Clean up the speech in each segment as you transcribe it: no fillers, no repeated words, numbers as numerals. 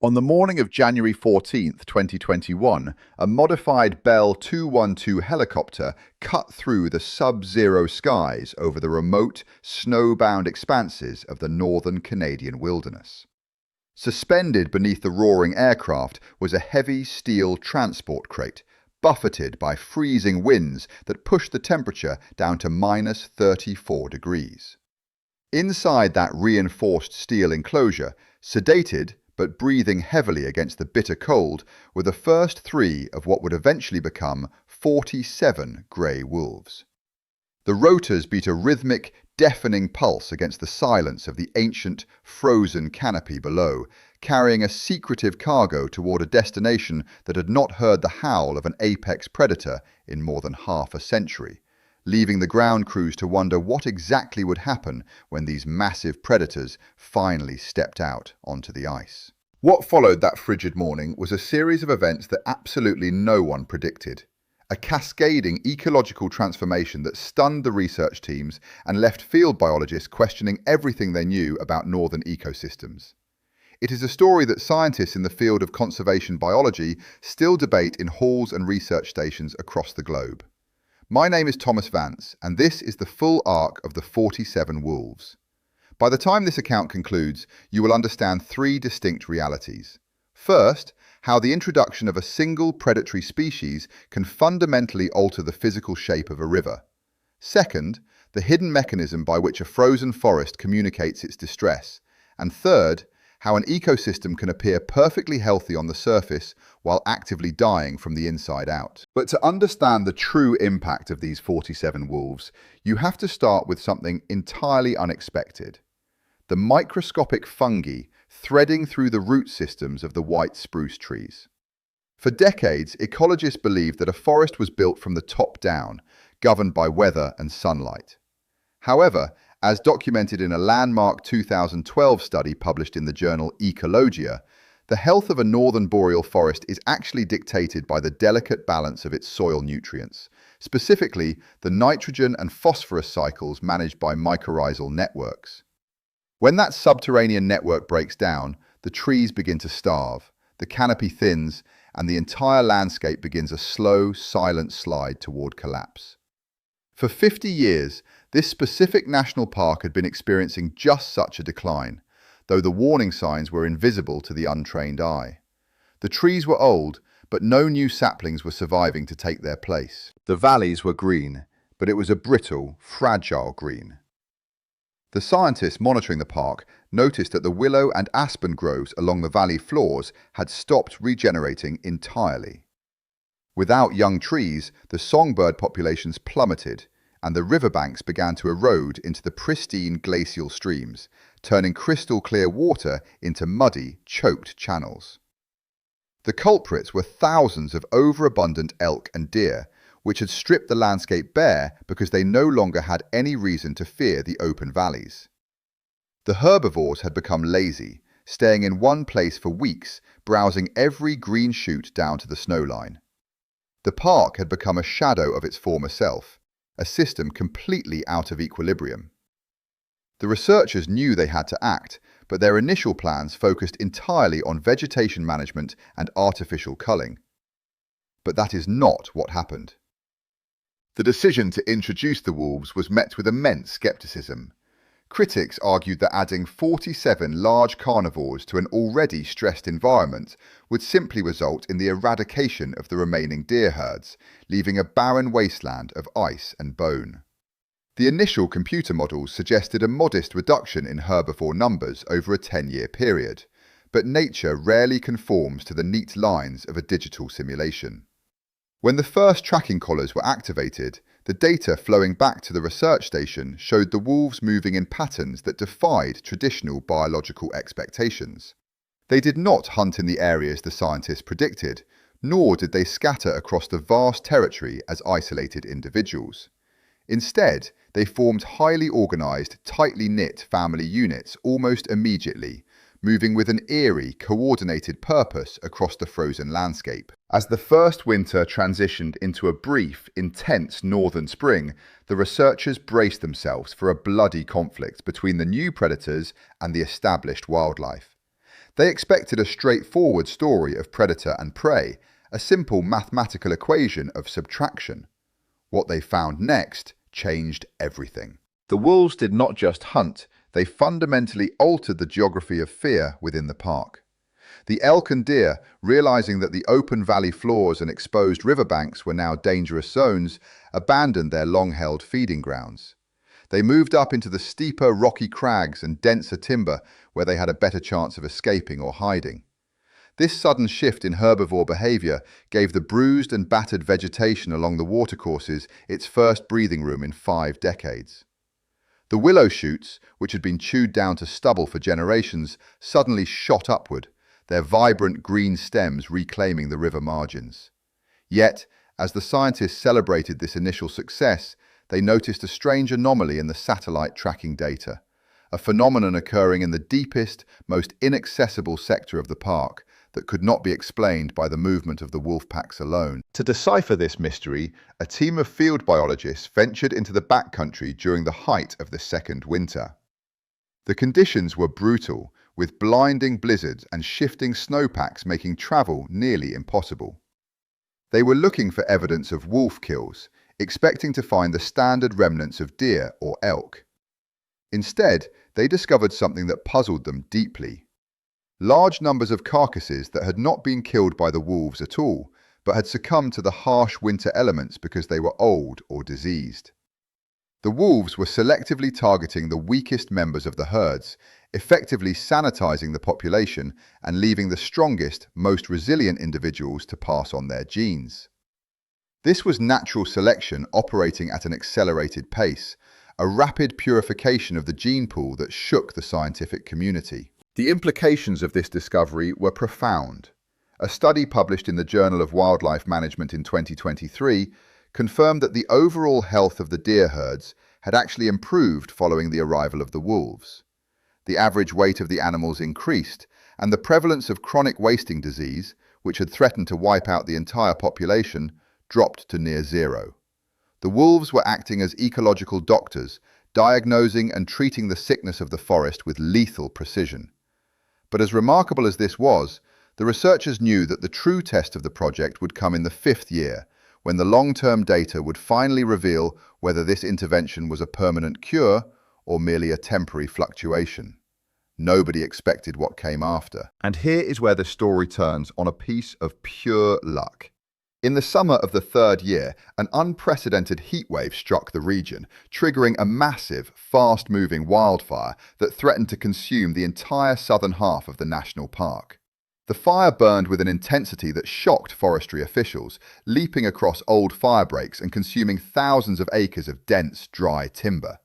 On the morning of January 14th, 2021, a modified Bell 212 helicopter cut through the sub-zero skies over the remote, snowbound expanses of the northern Canadian wilderness. Suspended beneath the roaring aircraft was a heavy steel transport crate, buffeted by freezing winds that pushed the temperature down to minus 34 degrees. Inside that reinforced steel enclosure, sedated but breathing heavily against the bitter cold, were the first three of what would eventually become 47 grey wolves. The rotors beat a rhythmic, deafening pulse against the silence of the ancient, frozen canopy below, carrying a secretive cargo toward a destination that had not heard the howl of an apex predator in more than half a century, leaving the ground crews to wonder what exactly would happen when these massive predators finally stepped out onto the ice. What followed that frigid morning was a series of events that absolutely no one predicted. A cascading ecological transformation that stunned the research teams and left field biologists questioning everything they knew about northern ecosystems. It is a story that scientists in the field of conservation biology still debate in halls and research stations across the globe. My name is Thomas Vance, and this is the full arc of the 47 wolves. By the time this account concludes, you will understand three distinct realities. First, how the introduction of a single predatory species can fundamentally alter the physical shape of a river. Second, the hidden mechanism by which a frozen forest communicates its distress. And third, how an ecosystem can appear perfectly healthy on the surface while actively dying from the inside out. But to understand the true impact of these 47 wolves, you have to start with something entirely unexpected: the microscopic fungi threading through the root systems of the white spruce trees. For decades, ecologists believed that a forest was built from the top down, governed by weather and sunlight. However, as documented in a landmark 2012 study published in the journal Ecologia, the health of a northern boreal forest is actually dictated by the delicate balance of its soil nutrients, specifically the nitrogen and phosphorus cycles managed by mycorrhizal networks. When that subterranean network breaks down, the trees begin to starve, the canopy thins, and the entire landscape begins a slow, silent slide toward collapse. For 50 years, this specific national park had been experiencing just such a decline, though the warning signs were invisible to the untrained eye. The trees were old, but no new saplings were surviving to take their place. The valleys were green, but it was a brittle, fragile green. The scientists monitoring the park noticed that the willow and aspen groves along the valley floors had stopped regenerating entirely. Without young trees, the songbird populations plummeted, and the riverbanks began to erode into the pristine glacial streams, turning crystal clear water into muddy, choked channels. The culprits were thousands of overabundant elk and deer, which had stripped the landscape bare because they no longer had any reason to fear the open valleys. The herbivores had become lazy, staying in one place for weeks, browsing every green shoot down to the snowline. The park had become a shadow of its former self, a system completely out of equilibrium. The researchers knew they had to act, but their initial plans focused entirely on vegetation management and artificial culling. But that is not what happened. The decision to introduce the wolves was met with immense skepticism. Critics argued that adding 47 large carnivores to an already stressed environment would simply result in the eradication of the remaining deer herds, leaving a barren wasteland of ice and bone. The initial computer models suggested a modest reduction in herbivore numbers over a 10-year period, but nature rarely conforms to the neat lines of a digital simulation. When the first tracking collars were activated, the data flowing back to the research station showed the wolves moving in patterns that defied traditional biological expectations. They did not hunt in the areas the scientists predicted, nor did they scatter across the vast territory as isolated individuals. Instead, they formed highly organized, tightly knit family units almost immediately, moving with an eerie, coordinated purpose across the frozen landscape. As the first winter transitioned into a brief, intense northern spring, the researchers braced themselves for a bloody conflict between the new predators and the established wildlife. They expected a straightforward story of predator and prey, a simple mathematical equation of subtraction. What they found next changed everything. The wolves did not just hunt, they fundamentally altered the geography of fear within the park. The elk and deer, realizing that the open valley floors and exposed riverbanks were now dangerous zones, abandoned their long-held feeding grounds. They moved up into the steeper rocky crags and denser timber where they had a better chance of escaping or hiding. This sudden shift in herbivore behavior gave the bruised and battered vegetation along the watercourses its first breathing room in 5 decades. The willow shoots, which had been chewed down to stubble for generations, suddenly shot upward, their vibrant green stems reclaiming the river margins. Yet, as the scientists celebrated this initial success, they noticed a strange anomaly in the satellite tracking data, a phenomenon occurring in the deepest, most inaccessible sector of the park that could not be explained by the movement of the wolf packs alone. To decipher this mystery, a team of field biologists ventured into the backcountry during the height of the second winter. The conditions were brutal, with blinding blizzards and shifting snowpacks making travel nearly impossible. They were looking for evidence of wolf kills, expecting to find the standard remnants of deer or elk. Instead, they discovered something that puzzled them deeply. Large numbers of carcasses that had not been killed by the wolves at all, but had succumbed to the harsh winter elements because they were old or diseased. The wolves were selectively targeting the weakest members of the herds, effectively sanitizing the population and leaving the strongest, most resilient individuals to pass on their genes. This was natural selection operating at an accelerated pace, a rapid purification of the gene pool that shook the scientific community. The implications of this discovery were profound. A study published in the Journal of Wildlife Management in 2023 confirmed that the overall health of the deer herds had actually improved following the arrival of the wolves. The average weight of the animals increased, and the prevalence of chronic wasting disease, which had threatened to wipe out the entire population, dropped to near zero. The wolves were acting as ecological doctors, diagnosing and treating the sickness of the forest with lethal precision. But as remarkable as this was, the researchers knew that the true test of the project would come in the 5th year, when the long-term data would finally reveal whether this intervention was a permanent cure or merely a temporary fluctuation. Nobody expected what came after. And here is where the story turns on a piece of pure luck. In the summer of the 3rd year, an unprecedented heatwave struck the region, triggering a massive, fast-moving wildfire that threatened to consume the entire southern half of the national park. The fire burned with an intensity that shocked forestry officials, leaping across old fire breaks and consuming thousands of acres of dense, dry timber.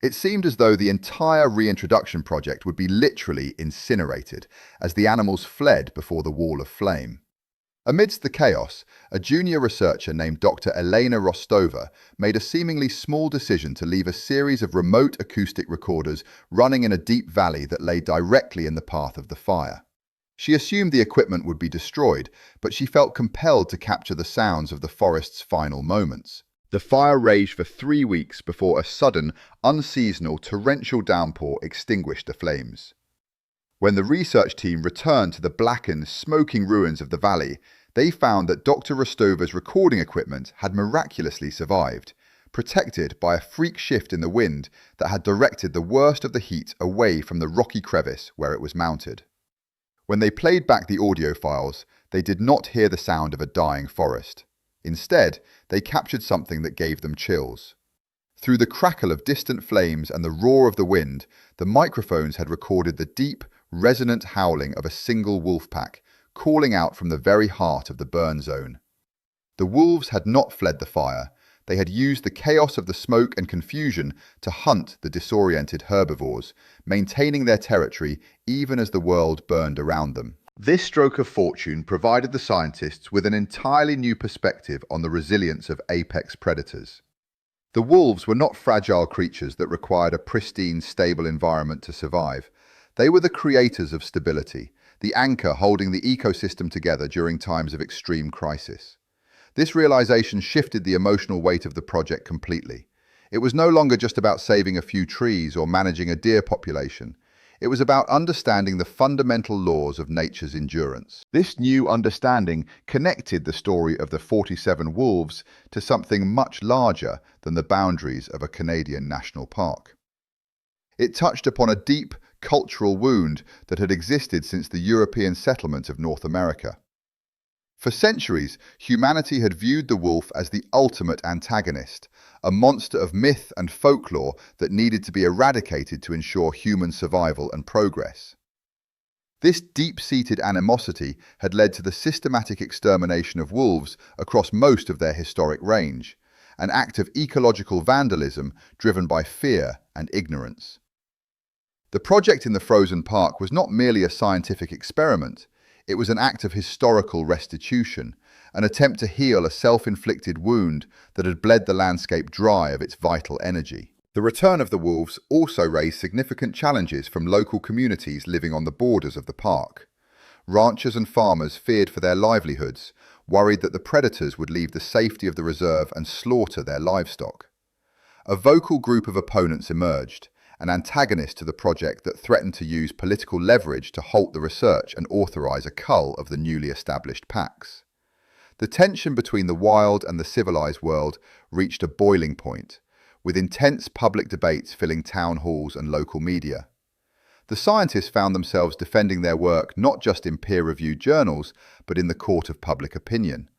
It seemed as though the entire reintroduction project would be literally incinerated, as the animals fled before the wall of flame. Amidst the chaos, a junior researcher named Dr. Elena Rostova made a seemingly small decision to leave a series of remote acoustic recorders running in a deep valley that lay directly in the path of the fire. She assumed the equipment would be destroyed, but she felt compelled to capture the sounds of the forest's final moments. The fire raged for 3 weeks before a sudden, unseasonal, torrential downpour extinguished the flames. When the research team returned to the blackened, smoking ruins of the valley, they found that Dr. Rostova's recording equipment had miraculously survived, protected by a freak shift in the wind that had directed the worst of the heat away from the rocky crevice where it was mounted. When they played back the audio files, they did not hear the sound of a dying forest. Instead, they captured something that gave them chills. Through the crackle of distant flames and the roar of the wind, the microphones had recorded the deep, resonant howling of a single wolf pack, calling out from the very heart of the burn zone. The wolves had not fled the fire. They had used the chaos of the smoke and confusion to hunt the disoriented herbivores, maintaining their territory even as the world burned around them. This stroke of fortune provided the scientists with an entirely new perspective on the resilience of apex predators. The wolves were not fragile creatures that required a pristine, stable environment to survive. They were the creators of stability, the anchor holding the ecosystem together during times of extreme crisis. This realization shifted the emotional weight of the project completely. It was no longer just about saving a few trees or managing a deer population. It was about understanding the fundamental laws of nature's endurance. This new understanding connected the story of the 47 wolves to something much larger than the boundaries of a Canadian national park. It touched upon a deep cultural wound that had existed since the European settlement of North America. For centuries, humanity had viewed the wolf as the ultimate antagonist, a monster of myth and folklore that needed to be eradicated to ensure human survival and progress. This deep-seated animosity had led to the systematic extermination of wolves across most of their historic range, an act of ecological vandalism driven by fear and ignorance. The project in the frozen park was not merely a scientific experiment. It was an act of historical restitution, an attempt to heal a self-inflicted wound that had bled the landscape dry of its vital energy. The return of the wolves also raised significant challenges from local communities living on the borders of the park. Ranchers and farmers feared for their livelihoods, worried that the predators would leave the safety of the reserve and slaughter their livestock. A vocal group of opponents emerged, an antagonist to the project that threatened to use political leverage to halt the research and authorize a cull of the newly established packs. The tension between the wild and the civilized world reached a boiling point, with intense public debates filling town halls and local media. The scientists found themselves defending their work not just in peer-reviewed journals, but in the court of public opinion,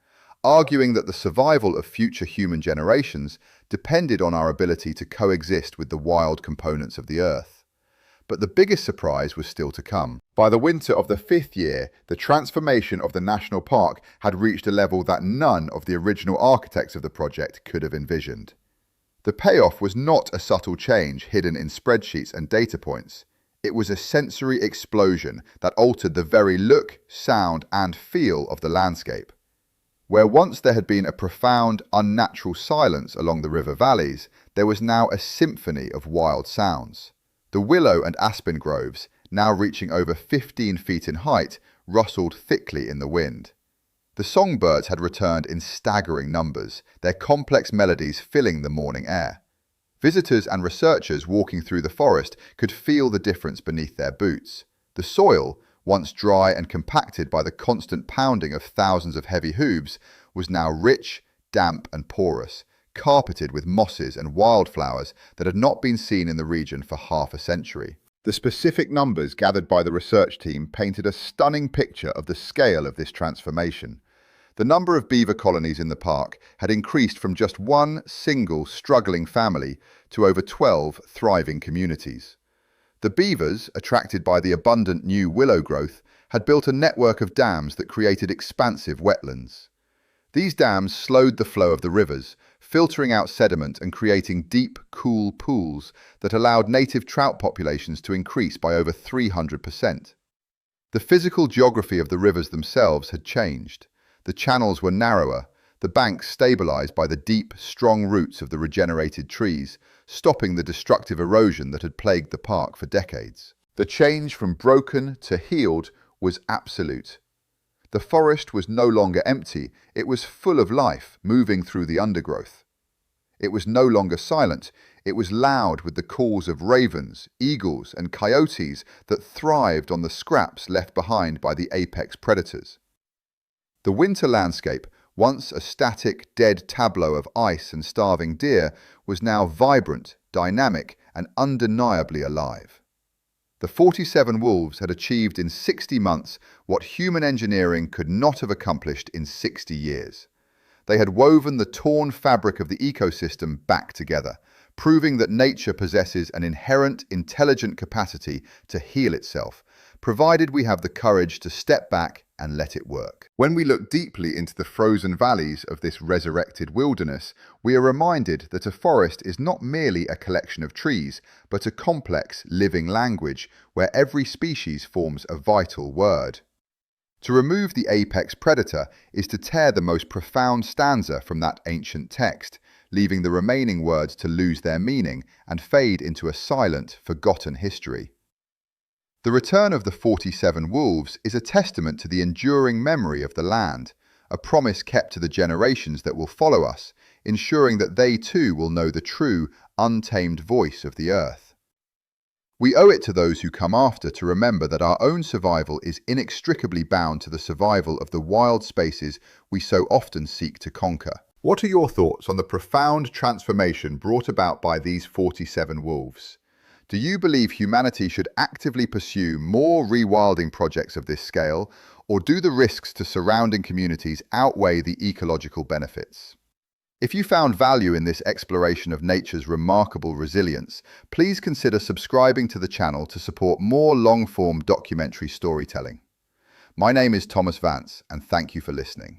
arguing that the survival of future human generations depended on our ability to coexist with the wild components of the Earth. But the biggest surprise was still to come. By the winter of the 5th year, the transformation of the national park had reached a level that none of the original architects of the project could have envisioned. The payoff was not a subtle change hidden in spreadsheets and data points. It was a sensory explosion that altered the very look, sound, and feel of the landscape. Where once there had been a profound, unnatural silence along the river valleys, there was now a symphony of wild sounds. The willow and aspen groves, now reaching over 15 feet in height, rustled thickly in the wind. The songbirds had returned in staggering numbers, their complex melodies filling the morning air. Visitors and researchers walking through the forest could feel the difference beneath their boots. The soil, once dry and compacted by the constant pounding of thousands of heavy hooves, was now rich, damp and porous, carpeted with mosses and wildflowers that had not been seen in the region for half a century. The specific numbers gathered by the research team painted a stunning picture of the scale of this transformation. The number of beaver colonies in the park had increased from just one single struggling family to over 12 thriving communities. The beavers, attracted by the abundant new willow growth, had built a network of dams that created expansive wetlands. These dams slowed the flow of the rivers, filtering out sediment and creating deep, cool pools that allowed native trout populations to increase by over 300%. The physical geography of the rivers themselves had changed. The channels were narrower, the banks stabilized by the deep, strong roots of the regenerated trees, stopping the destructive erosion that had plagued the park for decades. The change from broken to healed was absolute. The forest was no longer empty, it was full of life, moving through the undergrowth. It was no longer silent, it was loud with the calls of ravens, eagles, and coyotes that thrived on the scraps left behind by the apex predators. The winter landscape, once a static, dead tableau of ice and starving deer, was now vibrant, dynamic, and undeniably alive. The 47 wolves had achieved in 60 months what human engineering could not have accomplished in 60 years. They had woven the torn fabric of the ecosystem back together, proving that nature possesses an inherent, intelligent capacity to heal itself, provided we have the courage to step back and let it work. When we look deeply into the frozen valleys of this resurrected wilderness, we are reminded that a forest is not merely a collection of trees, but a complex, living language where every species forms a vital word. To remove the apex predator is to tear the most profound stanza from that ancient text, leaving the remaining words to lose their meaning and fade into a silent, forgotten history. The return of the 47 wolves is a testament to the enduring memory of the land, a promise kept to the generations that will follow us, ensuring that they too will know the true, untamed voice of the earth. We owe it to those who come after to remember that our own survival is inextricably bound to the survival of the wild spaces we so often seek to conquer. What are your thoughts on the profound transformation brought about by these 47 wolves? Do you believe humanity should actively pursue more rewilding projects of this scale, or do the risks to surrounding communities outweigh the ecological benefits? If you found value in this exploration of nature's remarkable resilience, please consider subscribing to the channel to support more long-form documentary storytelling. My name is Thomas Vance, and thank you for listening.